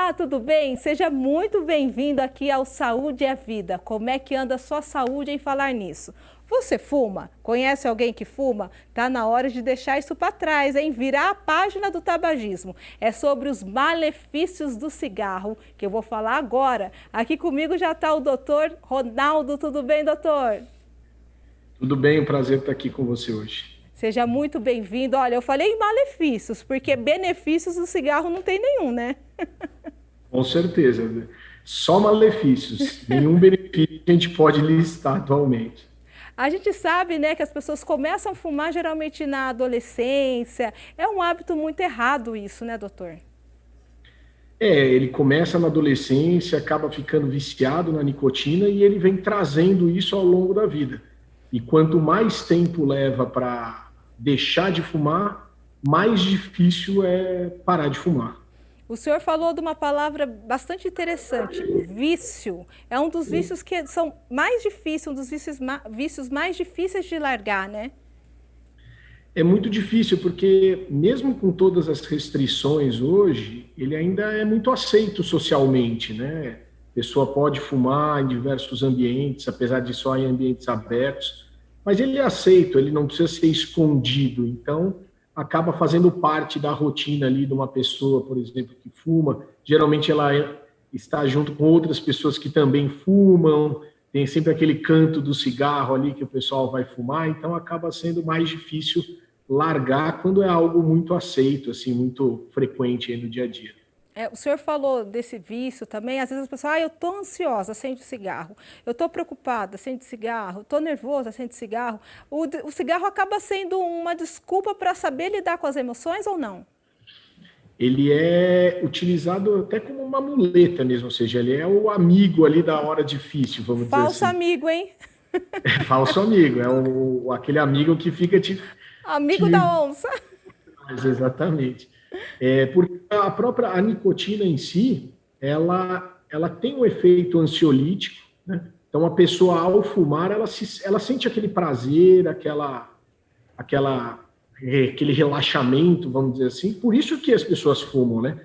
Olá, tudo bem? Seja muito bem-vindo aqui ao Saúde é Vida. Como é que anda a sua saúde em falar nisso? Você fuma? Conhece alguém que fuma? Tá na hora de deixar isso para trás, hein? Virar a página do tabagismo. É sobre os malefícios do cigarro que eu vou falar agora. Aqui comigo já está o doutor Ronaldo. Tudo bem, doutor? Tudo bem, um prazer estar aqui com você hoje. Seja muito bem-vindo. Olha, eu falei malefícios, porque benefícios do cigarro não tem nenhum, né? Com certeza, né? Só malefícios, nenhum benefício que a gente pode listar atualmente. A gente sabe, né, que as pessoas começam a fumar geralmente na adolescência. É um hábito muito errado isso, né, doutor? Ele começa na adolescência, acaba ficando viciado na nicotina e ele vem trazendo isso ao longo da vida. E quanto mais tempo leva para deixar de fumar, mais difícil é parar de fumar. O senhor falou de uma palavra bastante interessante, vício. É um dos vícios que são mais difíceis, um dos vícios mais difíceis de largar, né? É muito difícil, porque mesmo com todas as restrições hoje, ele ainda é muito aceito socialmente, né? A pessoa pode fumar em diversos ambientes, apesar de só em ambientes abertos, mas ele é aceito, ele não precisa ser escondido, então acaba fazendo parte da rotina ali de uma pessoa, por exemplo, que fuma. Geralmente está junto com outras pessoas que também fumam, tem sempre aquele canto do cigarro ali que o pessoal vai fumar, então acaba sendo mais difícil largar quando é algo muito aceito, assim, muito frequente aí no dia a dia. O senhor falou desse vício também, às vezes as pessoas, eu estou ansiosa, acende cigarro, eu estou preocupada, acende cigarro, estou nervosa, acende cigarro. O cigarro acaba sendo uma desculpa para saber lidar com as emoções ou não? Ele é utilizado até como uma muleta mesmo, ou seja, ele é o amigo ali da hora difícil, vamos dizer Falso assim. amigo, hein? É falso amigo, é aquele amigo que fica Amigo te da onça. exatamente. Porque a nicotina em si, ela tem um efeito ansiolítico, né? Então, a pessoa, ao fumar, ela sente aquele prazer, aquele relaxamento, vamos dizer assim. Por isso que as pessoas fumam, né?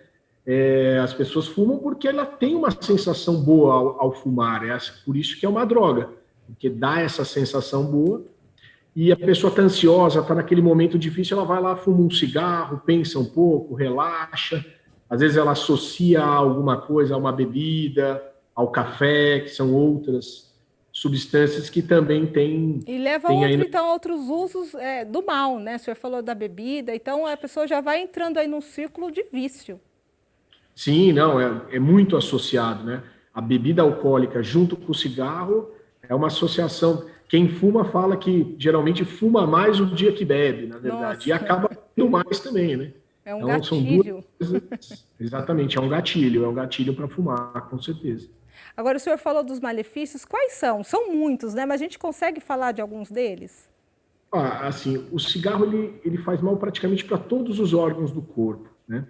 As pessoas fumam porque ela tem uma sensação boa ao fumar. Por isso que é uma droga, porque dá essa sensação boa e a pessoa está ansiosa, está naquele momento difícil, ela vai lá, fuma um cigarro, pensa um pouco, relaxa. Às vezes ela associa a alguma coisa, a uma bebida, ao café, que são outras substâncias que também E leva têm aí. então, outros usos do mal, né? O senhor falou da bebida, então a pessoa já vai entrando aí num círculo de vício. Sim, não, é muito associado, né? A bebida alcoólica junto com o cigarro é uma associação. Quem fuma fala que geralmente fuma mais o dia que bebe, na verdade, e Nossa, acaba bebendo mais também, né? é um Então são duas gatilho. coisas. Exatamente, é um gatilho para fumar, com certeza. Agora, o senhor falou dos malefícios, quais são? São muitos, né? Mas a gente consegue falar de alguns deles? Assim, o cigarro ele faz mal praticamente para todos os órgãos do corpo, né?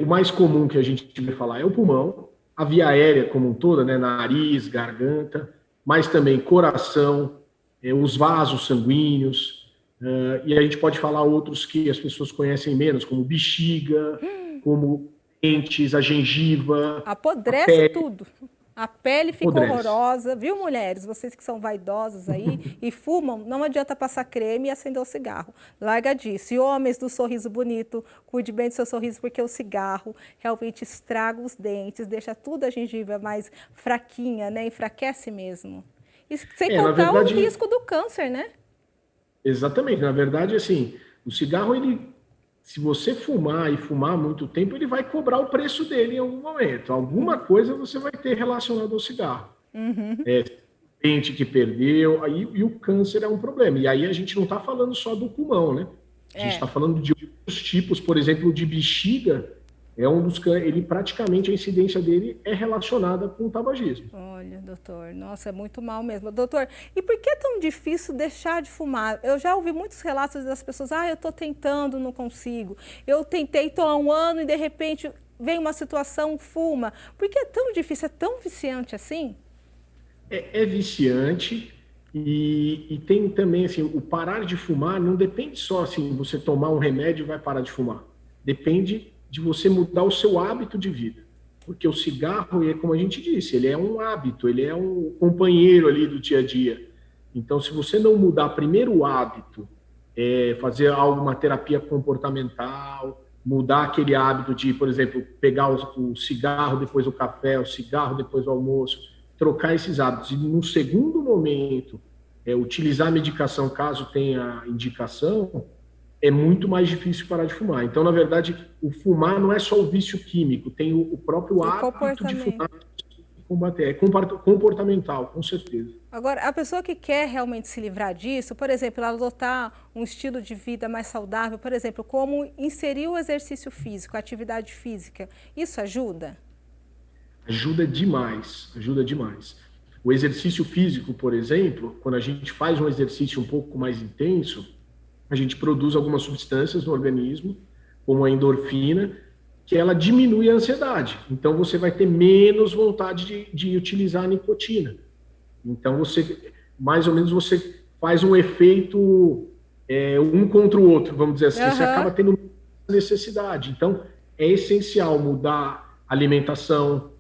O mais comum que a gente vai falar é o pulmão, a via aérea como um todo, né? Nariz, garganta, mas também coração, os vasos sanguíneos, e a gente pode falar outros que as pessoas conhecem menos, como bexiga, como dentes, a gengiva, a Apodrece pele, tudo. A pele fica apodrece. horrorosa, viu, mulheres? Vocês que são vaidosas aí e fumam, não adianta passar creme e acender o cigarro. Larga disso. E homens do sorriso bonito, cuide bem do seu sorriso, porque o cigarro realmente estraga os dentes, deixa tudo a gengiva mais fraquinha, né? Enfraquece mesmo. E sem Na contar o verdade, risco do câncer, né? exatamente. Na verdade, assim, o cigarro, se você fumar e fumar muito tempo, ele vai cobrar o preço dele em algum momento. Alguma coisa você vai ter relacionado ao cigarro. Uhum. Dente que perdeu, e o câncer é um problema. E aí a gente não está falando só do pulmão, né? A gente É. está falando de outros tipos, por exemplo, de bexiga, ele praticamente a incidência dele é relacionada com o tabagismo. Olha, doutor, nossa, é muito mal mesmo. Doutor, e por que é tão difícil deixar de fumar? Eu já ouvi muitos relatos das pessoas, eu estou tentando, não consigo. Eu tentei, estou há um ano e de repente vem uma situação, fuma. Por que é tão difícil, é tão viciante assim? É viciante e tem também, assim, o parar de fumar não depende só, assim, você tomar um remédio e vai parar de fumar. Depende de você mudar o seu hábito de vida. porque o cigarro, como a gente disse, ele é um hábito, ele é um companheiro ali do dia a dia. Então, se você não mudar primeiro o hábito, fazer alguma terapia comportamental, mudar aquele hábito de, por exemplo, pegar o cigarro depois do café, o cigarro depois do almoço, trocar esses hábitos. E, no segundo momento, utilizar a medicação, caso tenha indicação, é muito mais difícil parar de fumar. Então, na verdade, o fumar não é só o vício químico, tem o próprio hábito de fumar e combater. É comportamental, com certeza. Agora, a pessoa que quer realmente se livrar disso, por exemplo, ela adotar um estilo de vida mais saudável, por exemplo, como inserir o exercício físico, a atividade física, isso ajuda? Ajuda demais, ajuda demais. O exercício físico, por exemplo, quando a gente faz um exercício um pouco mais intenso, a gente produz algumas substâncias no organismo, como a endorfina, que ela diminui a ansiedade. Então, você vai ter menos vontade de utilizar a nicotina. Então, mais ou menos, você faz um efeito um contra o outro, vamos dizer assim. Você acaba tendo necessidade. Então, é essencial mudar a alimentação,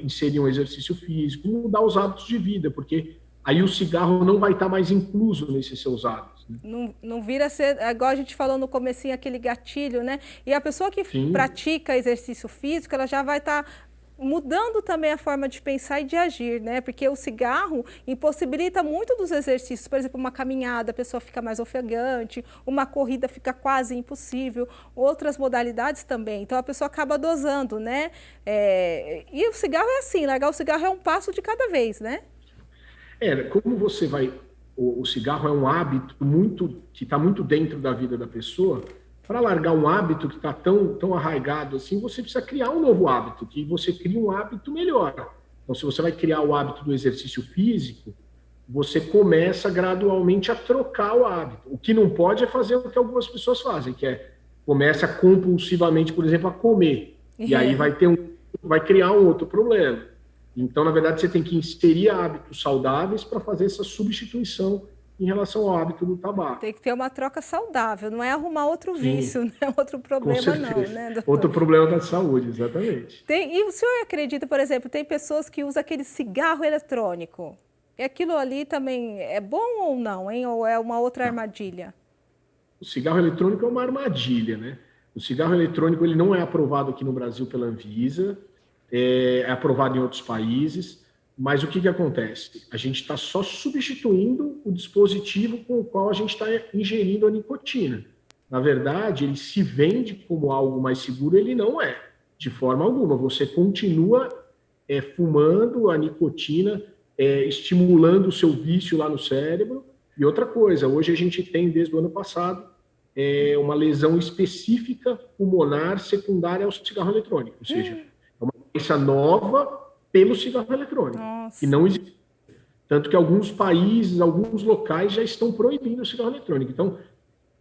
inserir um exercício físico, mudar os hábitos de vida, porque aí o cigarro não vai estar mais incluso nesses seus hábitos. Né? Não vira ser, igual a gente falou no comecinho, aquele gatilho, né? E a pessoa que pratica exercício físico, ela já vai estar mudando também a forma de pensar e de agir, né? Porque o cigarro impossibilita muito dos exercícios. Por exemplo, uma caminhada, a pessoa fica mais ofegante, uma corrida fica quase impossível, outras modalidades também. Então, a pessoa acaba dosando, né? E o cigarro é assim, largar o cigarro é um passo de cada vez, né? Como você vai... O cigarro é um hábito que está muito dentro da vida da pessoa. Para largar um hábito que está tão arraigado assim, você precisa criar um novo hábito, que você cria um hábito melhor. Então, se você vai criar o hábito do exercício físico, você começa gradualmente a trocar o hábito. O que não pode é fazer o que algumas pessoas fazem, que começa compulsivamente, por exemplo, a comer. E aí vai criar um outro problema. Então, na verdade, você tem que inserir hábitos saudáveis para fazer essa substituição em relação ao hábito do tabaco. Tem que ter uma troca saudável, não é arrumar outro vício, não é outro problema não, né, doutor? Outro problema da saúde, exatamente. E o senhor acredita, por exemplo, tem pessoas que usam aquele cigarro eletrônico. E aquilo ali também é bom ou não, hein? Ou é uma outra armadilha? O cigarro eletrônico é uma armadilha, né? O cigarro eletrônico ele não é aprovado aqui no Brasil pela Anvisa, é aprovado em outros países. Mas o que acontece? A gente está só substituindo o dispositivo com o qual a gente está ingerindo a nicotina. Na verdade, ele se vende como algo mais seguro, ele não é, de forma alguma. Você continua fumando a nicotina, estimulando o seu vício lá no cérebro. E outra coisa, hoje a gente tem, desde o ano passado, uma lesão específica pulmonar secundária ao cigarro eletrônico. Ou seja, é uma doença nova pelo cigarro eletrônico. Nossa. Que não existe. Tanto que alguns países, alguns locais já estão proibindo o cigarro eletrônico. Então,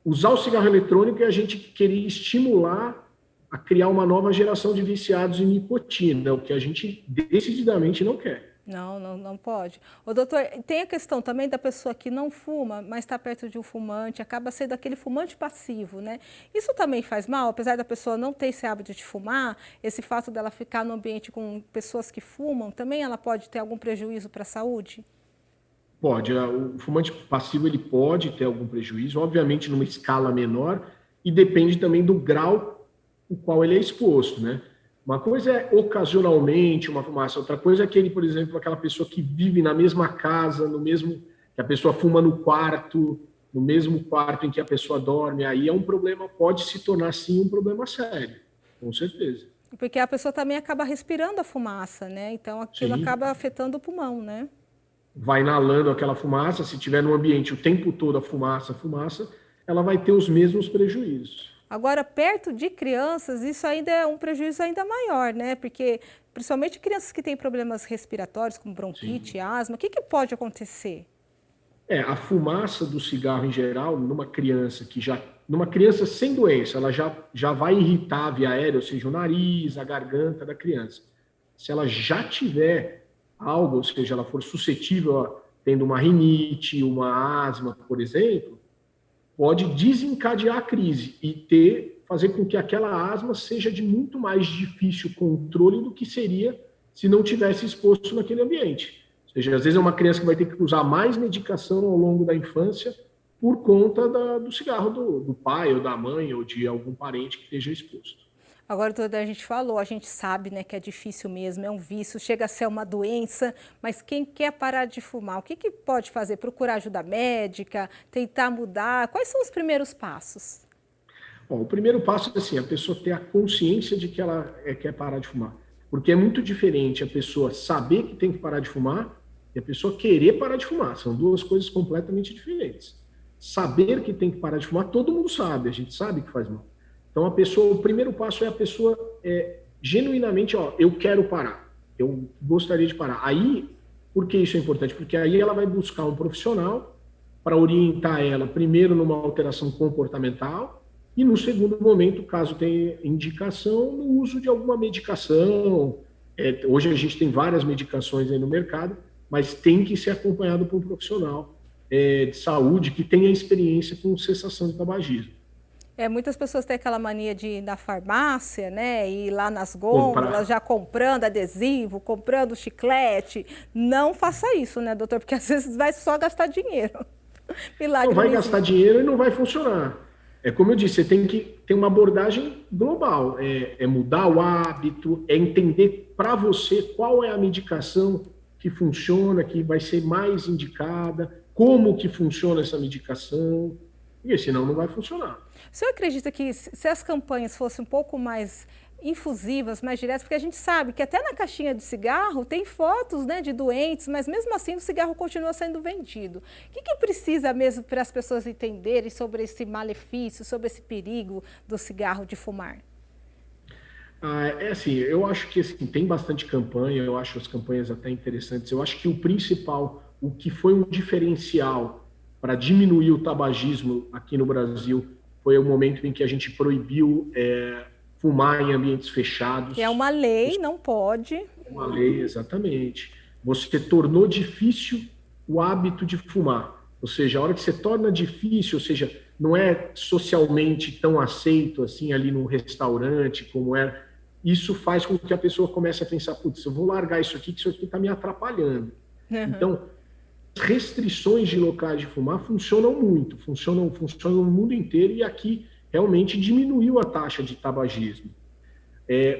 usar o cigarro eletrônico é a gente querer estimular a criar uma nova geração de viciados em nicotina, o que a gente decididamente não quer. Não pode. Ô, doutor, tem a questão também da pessoa que não fuma, mas está perto de um fumante, acaba sendo aquele fumante passivo, né? Isso também faz mal, apesar da pessoa não ter esse hábito de fumar, esse fato dela ficar no ambiente com pessoas que fumam, também ela pode ter algum prejuízo para a saúde? Pode. O fumante passivo ele pode ter algum prejuízo, obviamente numa escala menor, e depende também do grau o qual ele é exposto, né? Uma coisa é ocasionalmente uma fumaça, outra coisa é aquele, por exemplo, aquela pessoa que vive na mesma casa, que a pessoa fuma no mesmo quarto em que a pessoa dorme, aí é um problema, pode se tornar sim um problema sério, com certeza. Porque a pessoa também acaba respirando a fumaça, né? Então aquilo acaba afetando o pulmão, né? Vai inalando aquela fumaça, se tiver no ambiente o tempo todo a fumaça, ela vai ter os mesmos prejuízos. Agora, perto de crianças, isso ainda é um prejuízo ainda maior, né? Porque, principalmente crianças que têm problemas respiratórios, como bronquite, asma, o que pode acontecer? A fumaça do cigarro, em geral, numa criança sem doença, ela já vai irritar a via aérea, ou seja, o nariz, a garganta da criança. Se ela já tiver algo, ou seja, ela for suscetível tendo uma rinite, uma asma, por exemplo, pode desencadear a crise e ter fazer com que aquela asma seja de muito mais difícil controle do que seria se não tivesse exposto naquele ambiente. Ou seja, às vezes é uma criança que vai ter que usar mais medicação ao longo da infância por conta do cigarro do pai ou da mãe ou de algum parente que esteja exposto. Agora, toda a gente falou, a gente sabe, né, que é difícil mesmo, é um vício, chega a ser uma doença, mas quem quer parar de fumar, o que que pode fazer? Procurar ajuda médica, tentar mudar? Quais são os primeiros passos? Bom, o primeiro passo é assim, a pessoa ter a consciência de que ela quer parar de fumar. Porque é muito diferente a pessoa saber que tem que parar de fumar e a pessoa querer parar de fumar. São duas coisas completamente diferentes. Saber que tem que parar de fumar, todo mundo sabe, a gente sabe que faz mal. Então, o primeiro passo é a pessoa genuinamente, eu quero parar, eu gostaria de parar. Aí, por que isso é importante? Porque aí ela vai buscar um profissional para orientar ela, primeiro numa alteração comportamental e no segundo momento, caso tenha indicação, no uso de alguma medicação. Hoje a gente tem várias medicações aí no mercado, mas tem que ser acompanhado por um profissional de saúde que tenha experiência com cessação de tabagismo. Muitas pessoas têm aquela mania de ir na farmácia, né, ir lá nas gôndolas, já comprando adesivo, comprando chiclete. Não faça isso, né, doutor? Porque às vezes vai só gastar dinheiro. Milagre não vai gastar dinheiro e não vai funcionar. Como eu disse, você tem que ter uma abordagem global. Mudar o hábito, entender para você qual é a medicação que funciona, que vai ser mais indicada, como que funciona essa medicação, e senão não vai funcionar. O senhor acredita que se as campanhas fossem um pouco mais infusivas, mais diretas, porque a gente sabe que até na caixinha de cigarro tem fotos, né, de doentes, mas mesmo assim o cigarro continua sendo vendido. O que precisa mesmo para as pessoas entenderem sobre esse malefício, sobre esse perigo do cigarro de fumar? Assim, eu acho que assim, tem bastante campanha, eu acho as campanhas até interessantes. Eu acho que o principal, o que foi um diferencial para diminuir o tabagismo aqui no Brasil, foi o momento em que a gente proibiu fumar em ambientes fechados. É uma lei, não pode. Uma lei, exatamente. Você tornou difícil o hábito de fumar. Ou seja, a hora que você torna difícil, ou seja, não é socialmente tão aceito assim ali num restaurante como era, isso faz com que a pessoa comece a pensar, putz, eu vou largar isso aqui, que isso aqui está me atrapalhando. Uhum. Então, restrições de locais de fumar funcionam muito, funcionam no mundo inteiro e aqui realmente diminuiu a taxa de tabagismo.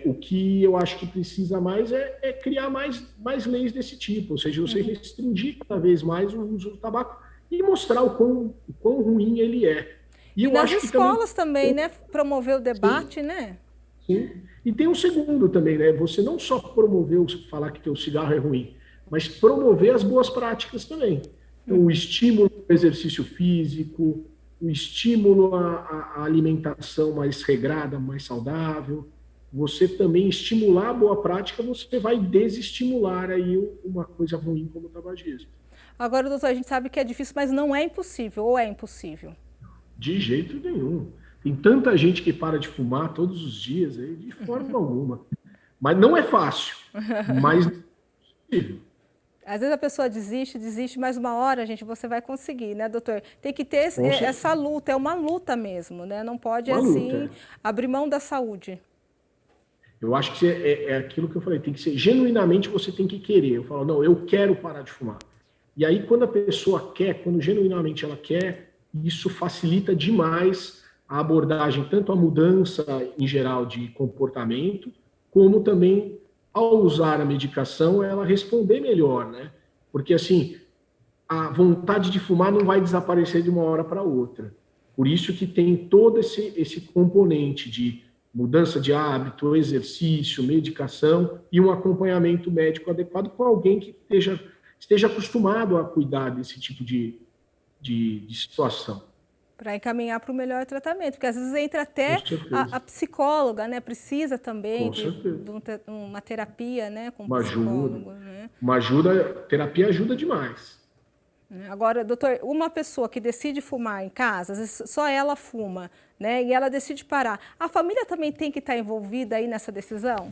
O que eu acho que precisa mais é criar mais leis desse tipo, ou seja, você restringir cada vez mais o uso do tabaco e mostrar o quão ruim ele é. E eu nas acho escolas também, né? Promover o debate, sim, né? Sim. E tem um segundo também, né? Você não só promover, falar que o cigarro é ruim, mas promover as boas práticas também. Então, o estímulo ao exercício físico, o estímulo à alimentação mais regrada, mais saudável. Você também estimular a boa prática, você vai desestimular aí uma coisa ruim como o tabagismo. Agora, doutor, a gente sabe que é difícil, mas não é impossível, ou é impossível? De jeito nenhum. Tem tanta gente que para de fumar todos os dias, aí, de forma alguma. Mas não é fácil, mas é possível. Às vezes a pessoa desiste, mas uma hora, gente, você vai conseguir, né, doutor? Tem que ter essa luta, é uma luta mesmo, né? Não pode, assim, abrir mão da saúde. Eu acho que é aquilo que eu falei, tem que ser, genuinamente você tem que querer. Eu falo, não, eu quero parar de fumar. E aí, quando a pessoa quer, quando genuinamente ela quer, isso facilita demais a abordagem, tanto a mudança em geral de comportamento, como também, ao usar a medicação, ela responder melhor, né? Porque, assim, a vontade de fumar não vai desaparecer de uma hora para outra. Por isso que tem todo esse componente de mudança de hábito, exercício, medicação e um acompanhamento médico adequado com alguém que esteja acostumado a cuidar desse tipo de situação. Para encaminhar para o melhor tratamento, porque às vezes entra até a psicóloga, né? Precisa também de uma terapia, né? Com uma psicólogo, ajuda, né? Terapia ajuda demais. Agora, doutor, uma pessoa que decide fumar em casa, às vezes só ela fuma, né? E ela decide parar. A família também tem que estar envolvida aí nessa decisão?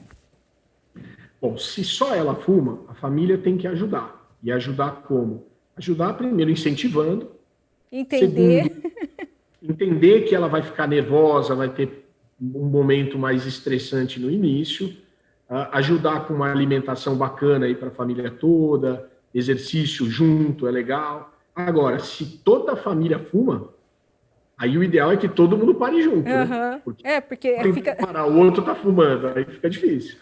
Bom, se só ela fuma, a família tem que ajudar. E ajudar como? Ajudar primeiro incentivando. Entender. Segundo, entender que ela vai ficar nervosa, vai ter um momento mais estressante no início, ajudar com uma alimentação bacana aí para a família toda, exercício junto é legal. Agora, se toda a família fuma, aí o ideal é que todo mundo pare junto, né? Porque fica... parar, o outro está fumando, aí fica difícil.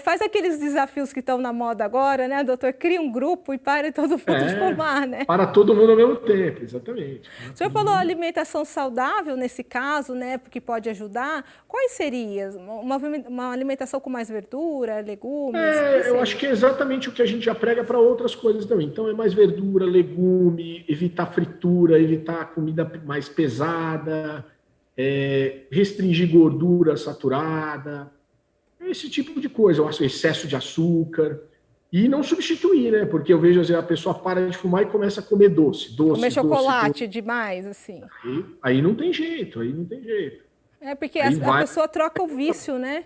Faz aqueles desafios que estão na moda agora, né, doutor? Cria um grupo e para todo mundo de fumar, né? Para todo mundo ao mesmo tempo, exatamente. O senhor falou alimentação saudável nesse caso, né, porque pode ajudar. Quais seriam? Uma alimentação com mais verdura, legumes? Eu acho que é exatamente o que a gente já prega para outras coisas também. Então, é mais verdura, legume, evitar fritura, evitar comida mais pesada, restringir gordura saturada, esse tipo de coisa. Eu acho excesso de açúcar. E não substituir, né? Porque eu vejo, às vezes, a pessoa para de fumar e começa a comer doce. Comer chocolate demais, assim. Aí não tem jeito, Porque a pessoa troca o vício, né?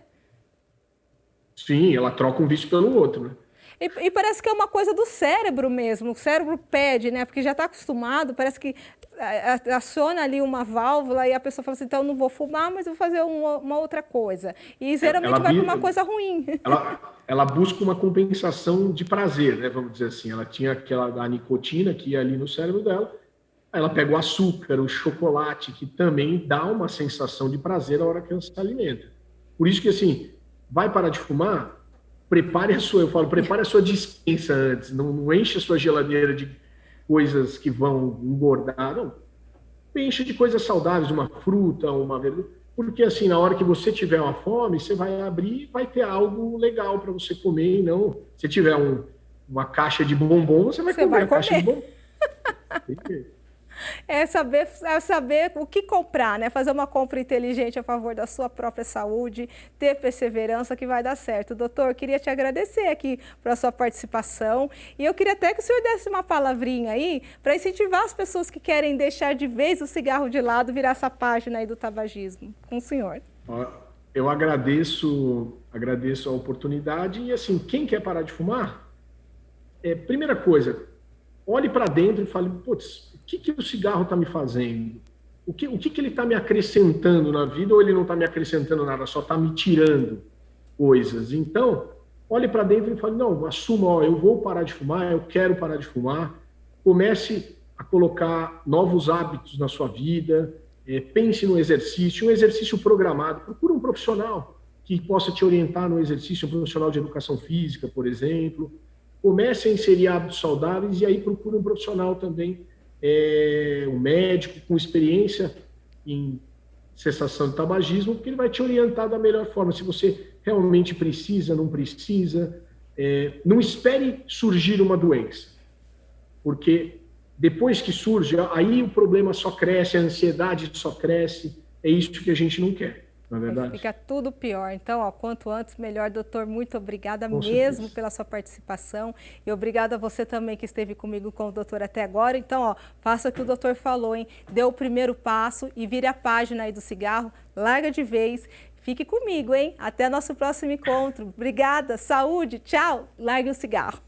Sim, ela troca um vício pelo outro, né? E parece que é uma coisa do cérebro mesmo. O cérebro pede, né? Porque já está acostumado, parece que aciona ali uma válvula e a pessoa fala assim, então eu não vou fumar, mas eu vou fazer uma outra coisa. E geralmente vai para uma coisa ruim. Ela busca uma compensação de prazer, né? Vamos dizer assim. Ela tinha a nicotina que ia ali no cérebro dela, aí ela pega o açúcar, o chocolate, que também dá uma sensação de prazer na hora que ela se alimenta. Por isso que, assim, vai parar de fumar, prepare a sua despensa antes, não enche a sua geladeira de coisas que vão engordar, não. Enche de coisas saudáveis, uma fruta, uma verdura, porque assim, na hora que você tiver uma fome, você vai abrir e vai ter algo legal para você comer, e não, se tiver uma caixa de bombom, você vai comer a caixa de bombom. É saber o que comprar, né? Fazer uma compra inteligente a favor da sua própria saúde, ter perseverança que vai dar certo. Doutor, queria te agradecer aqui pela sua participação e eu queria até que o senhor desse uma palavrinha aí para incentivar as pessoas que querem deixar de vez o cigarro de lado, virar essa página aí do tabagismo. Com o senhor. Eu agradeço a oportunidade e assim, quem quer parar de fumar, primeira coisa, olhe para dentro e fale, putz, o que o cigarro está me fazendo? O que ele está me acrescentando na vida ou ele não está me acrescentando nada, só está me tirando coisas? Então, olhe para dentro e fale, não, assuma, eu vou parar de fumar, eu quero parar de fumar. Comece a colocar novos hábitos na sua vida, pense no exercício, um exercício programado. Procure um profissional que possa te orientar no exercício, um profissional de educação física, por exemplo. Comece a inserir hábitos saudáveis e aí procure um profissional também, um médico com experiência em cessação de tabagismo, porque ele vai te orientar da melhor forma, se você realmente precisa, não precisa. Não espere surgir uma doença, porque depois que surge, aí o problema só cresce, a ansiedade só cresce, é isso que a gente não quer. Não é verdade? Fica tudo pior. Então, quanto antes, melhor. Doutor, muito obrigada Com mesmo certeza. pela sua participação. E obrigada a você também que esteve comigo com o doutor até agora. Então, faça o que o doutor falou, hein? Dê o primeiro passo e vire a página aí do cigarro. Larga de vez. Fique comigo, hein? Até nosso próximo encontro. Obrigada. Saúde. Tchau. Largue o cigarro.